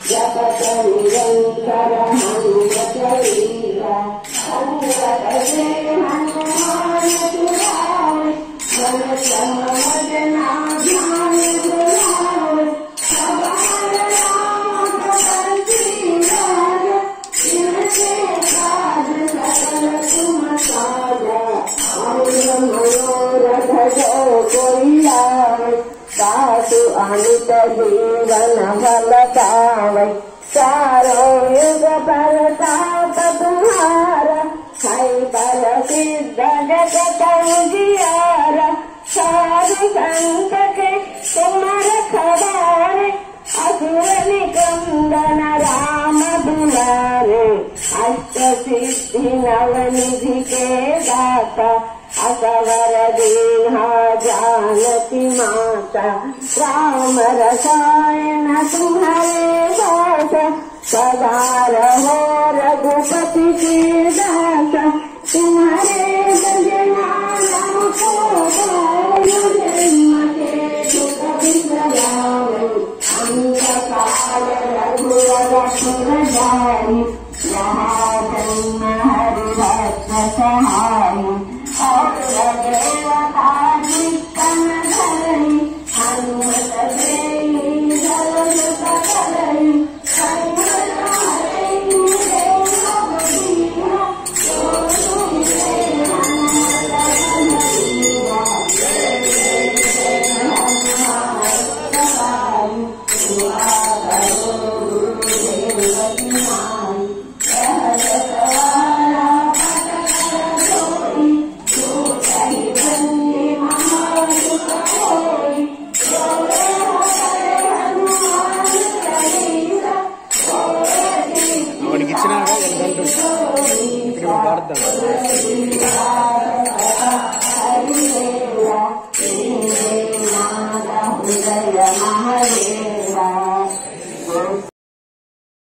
जपत निरंतर हनुमत लीला हनुमत से हनुमान सुरावे मन क्रम भजना ध्यान बुलावे सवार राम पवन सीराज इनसे काज सकल तुम साजा और मनोरथ जो कोई लावे सासु अमित जीवन फल पावे चारो युग प्रताप तुम्हारा है बल सिद्ध जगत उजियारा साधु संत के तुम रखवारे असुर निकंदन राम दुलारे अष्ट सिद्धि नवनिधि के दाता असवर दीन्हा जानती माता राम रसायन तुम्हारे दास सदा रहो रघुपति के दास तुम्हारे भजना हमको जन्म के दुख बिसरावे अंधकार रघुवर सुर जाई यहाँ जन्म हरि भक्त सहाय और देवता निकन धरई हनुमत देई धर्म सकलई Wow.